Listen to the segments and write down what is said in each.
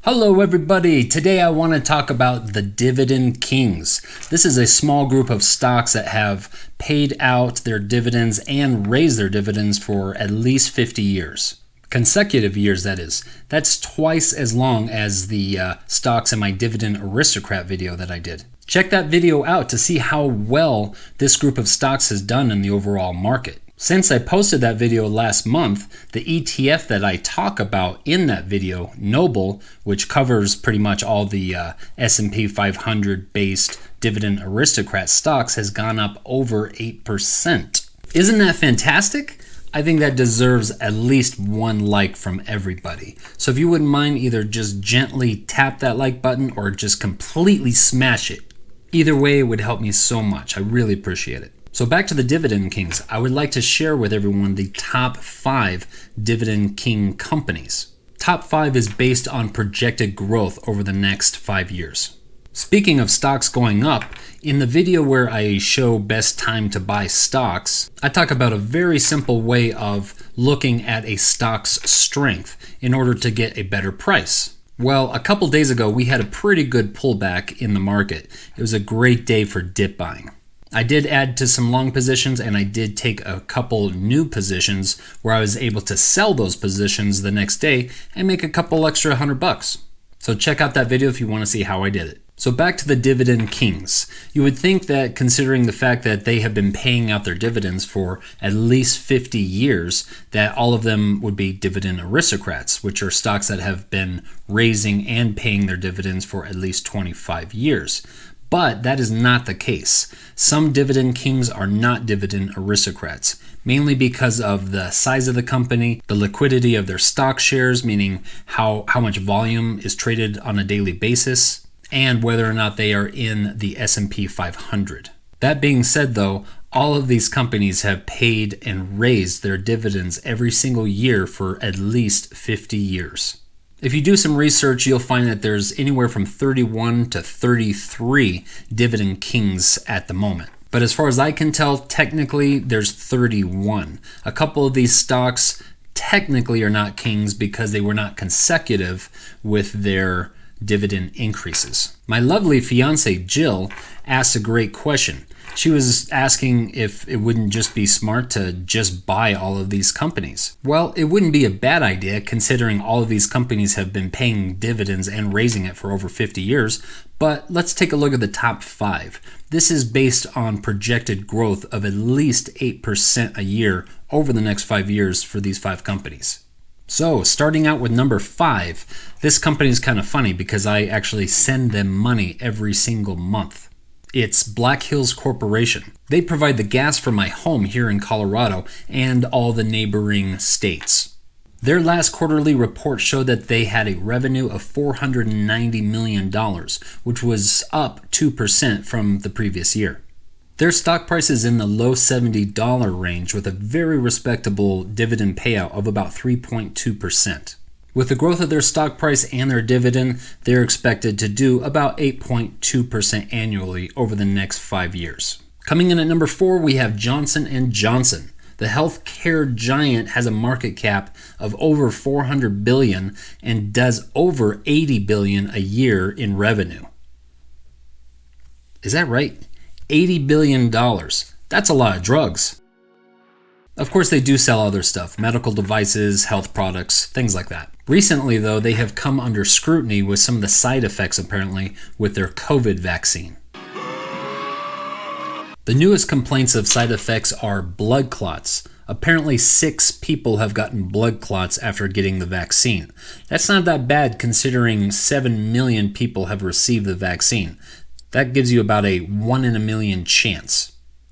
Hello everybody, today I want to talk about the Dividend Kings. This is a small group of stocks that have paid out their dividends and raised their dividends for at least 50 years. Consecutive years, that is. That's twice as long as the stocks in my Dividend Aristocrat video that I did. Check that video out to see how well this group of stocks has done in the overall market. Since I posted that video last month, the ETF that I talk about in that video, Noble, which covers pretty much all the S&P 500 based Dividend Aristocrat stocks, has gone up over 8%. Isn't that fantastic? I think that deserves at least one like from everybody. So if you wouldn't mind, either just gently tap that like button or just completely smash it. Either way, it would help me so much. I really appreciate it. So back to the Dividend Kings, I would like to share with everyone the top 5 Dividend King companies. Top 5 is based on projected growth over the next 5 years. Speaking of stocks going up, in the video where I show best time to buy stocks, I talk about a very simple way of looking at a stock's strength in order to get a better price. Well, a couple days ago, we had a pretty good pullback in the market. It was a great day for dip buying. I did add to some long positions and I did take a couple new positions where I was able to sell those positions the next day and make a couple extra $100. So check out that video if you want to see how I did it. So back to the Dividend Kings. You would think that considering the fact that they have been paying out their dividends for at least 50 years, that all of them would be Dividend Aristocrats, which are stocks that have been raising and paying their dividends for at least 25 years. But that is not the case. Some Dividend Kings are not Dividend Aristocrats, mainly because of the size of the company, the liquidity of their stock shares, meaning how much volume is traded on a daily basis, and whether or not they are in the S&P 500. That being said though, all of these companies have paid and raised their dividends every single year for at least 50 years. If you do some research, you'll find that there's anywhere from 31 to 33 Dividend Kings at the moment. But as far as I can tell, technically there's 31. A couple of these stocks technically are not kings because they were not consecutive with their dividend increases. My lovely fiance Jill asked a great question. She was asking if it wouldn't just be smart to just buy all of these companies. Well, it wouldn't be a bad idea considering all of these companies have been paying dividends and raising it for over 50 years, but let's take a look at the top 5. This is based on projected growth of at least 8% a year over the next 5 years for these 5 companies. So starting out with number 5, this company is kind of funny because I actually send them money every single month. It's Black Hills Corporation. They provide the gas for my home here in Colorado and all the neighboring states. Their last quarterly report showed that they had a revenue of $490 million, which was up 2% from the previous year. Their stock price is in the low $70 range with a very respectable dividend payout of about 3.2%. With the growth of their stock price and their dividend, they're expected to do about 8.2% annually over the next 5 years. Coming in at number 4, we have Johnson Johnson. The healthcare giant has a market cap of over $400 billion and does over $80 billion a year in revenue. Is that right? $80 billion. That's a lot of drugs. Of course, they do sell other stuff, medical devices, health products, things like that. Recently, though, they have come under scrutiny with some of the side effects, apparently, with their COVID vaccine. The newest complaints of side effects are blood clots. Apparently, 6 people have gotten blood clots after getting the vaccine. That's not that bad considering 7 million people have received the vaccine. That gives you about a 1 in a million chance.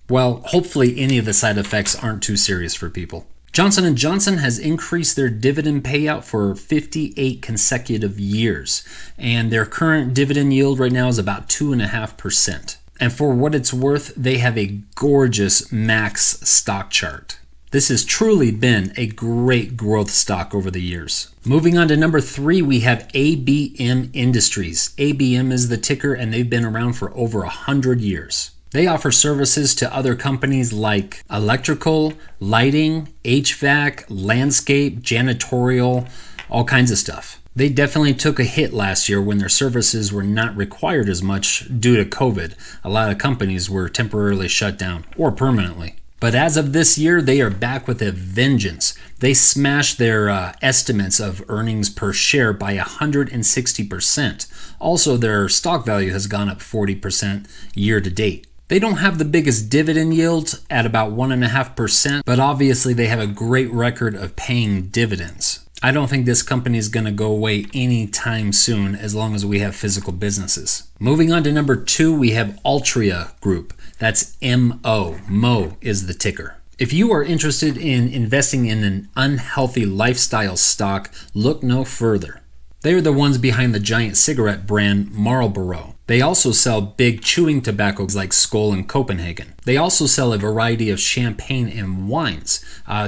Well, hopefully any of the side effects aren't too serious for people. Johnson Johnson has increased their dividend payout for 58 consecutive years, and their current dividend yield right now is about 2.5%. And for what it's worth, they have a gorgeous max stock chart. This has truly been a great growth stock over the years. Moving on to number 3, we have ABM Industries. ABM is the ticker, and they've been around for over 100 years. They offer services to other companies like electrical, lighting, HVAC, landscape, janitorial, all kinds of stuff. They definitely took a hit last year when their services were not required as much due to COVID. A lot of companies were temporarily shut down or permanently. But as of this year, they are back with a vengeance. They smashed their estimates of earnings per share by 160%. Also, their stock value has gone up 40% year to date. They don't have the biggest dividend yield at about 1.5%, but obviously they have a great record of paying dividends. I don't think this company is going to go away anytime soon as long as we have physical businesses. Moving on to number 2, we have Altria Group. That's MO. Mo is the ticker. If you are interested in investing in an unhealthy lifestyle stock, look no further. They are the ones behind the giant cigarette brand Marlboro. They also sell big chewing tobaccos like Skoal and Copenhagen. They also sell a variety of champagne and wines,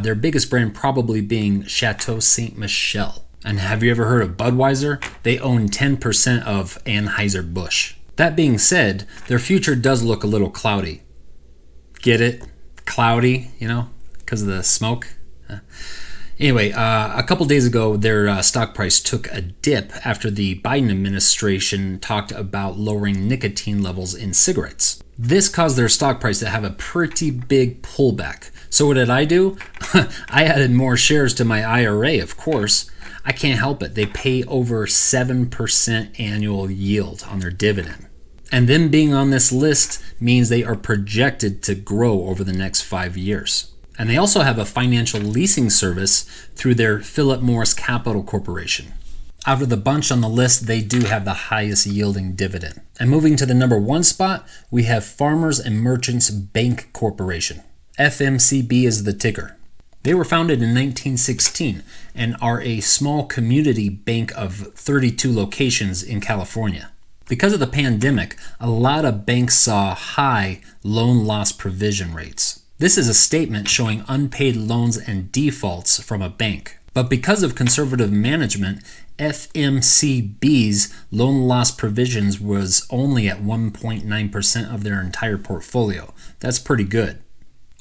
their biggest brand probably being Chateau Ste. Michelle. And have you ever heard of Budweiser? They own 10% of Anheuser-Busch. That being said, their future does look a little cloudy. Get it? Cloudy, because of the smoke? Anyway, a couple days ago, their stock price took a dip after the Biden administration talked about lowering nicotine levels in cigarettes. This caused their stock price to have a pretty big pullback. So what did I do? I added more shares to my IRA, of course. I can't help it. They pay over 7% annual yield on their dividend. And them being on this list means they are projected to grow over the next 5 years. And they also have a financial leasing service through their Philip Morris Capital Corporation. Out of the bunch on the list, they do have the highest yielding dividend. And moving to the number 1 spot, we have Farmers and Merchants Bank Corporation. FMCB is the ticker. They were founded in 1916 and are a small community bank of 32 locations in California. Because of the pandemic, a lot of banks saw high loan loss provision rates. This is a statement showing unpaid loans and defaults from a bank. But because of conservative management, FMCB's loan loss provisions was only at 1.9% of their entire portfolio. That's pretty good.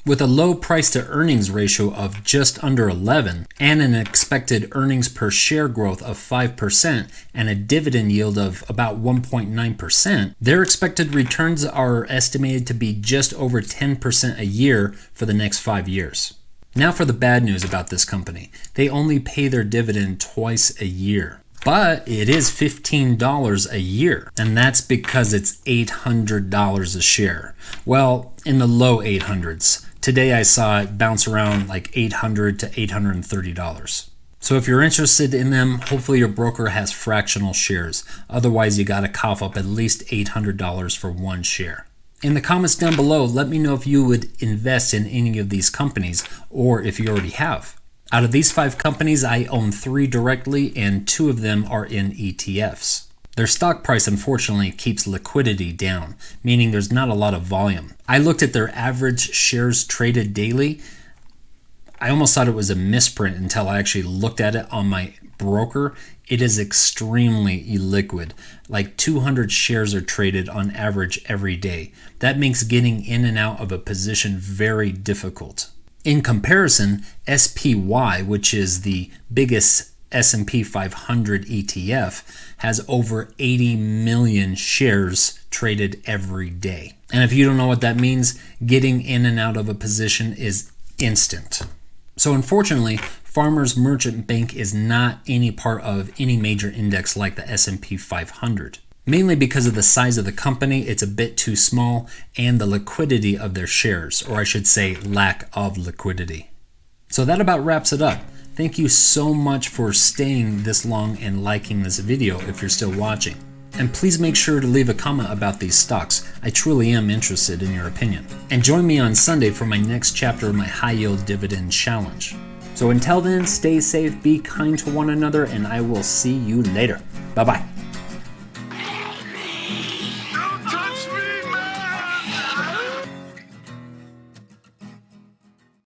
With a low price to earnings ratio of just under 11 and an expected earnings per share growth of 5% and a dividend yield of about 1.9%, their expected returns are estimated to be just over 10% a year for the next 5 years. Now for the bad news about this company. They only pay their dividend twice a year. But it is $15 a year, and that's because it's $800 a share. Well, in the low 800s. Today I saw it bounce around like $800 to $830. So if you're interested in them, hopefully your broker has fractional shares. Otherwise, you gotta cough up at least $800 for one share. In the comments down below, let me know if you would invest in any of these companies or if you already have. Out of these 5 companies, I own 3 directly and 2 of them are in ETFs. Their stock price unfortunately keeps liquidity down, meaning there's not a lot of volume. I looked at their average shares traded daily. I almost thought it was a misprint until I actually looked at it on my broker. It is extremely illiquid. Like 200 shares are traded on average every day. That makes getting in and out of a position very difficult. In comparison, SPY, which is the biggest S&P 500 ETF, has over 80 million shares traded every day. And if you don't know what that means, getting in and out of a position is instant. So unfortunately, Farmers Merchant Bank is not any part of any major index like the S&P 500. Mainly because of the size of the company, it's a bit too small, and the liquidity of their shares, or I should say lack of liquidity. So that about wraps it up. Thank you so much for staying this long and liking this video if you're still watching. And please make sure to leave a comment about these stocks. I truly am interested in your opinion. And join me on Sunday for my next chapter of my high yield dividend challenge. So until then, stay safe, be kind to one another, and I will see you later. Bye-bye.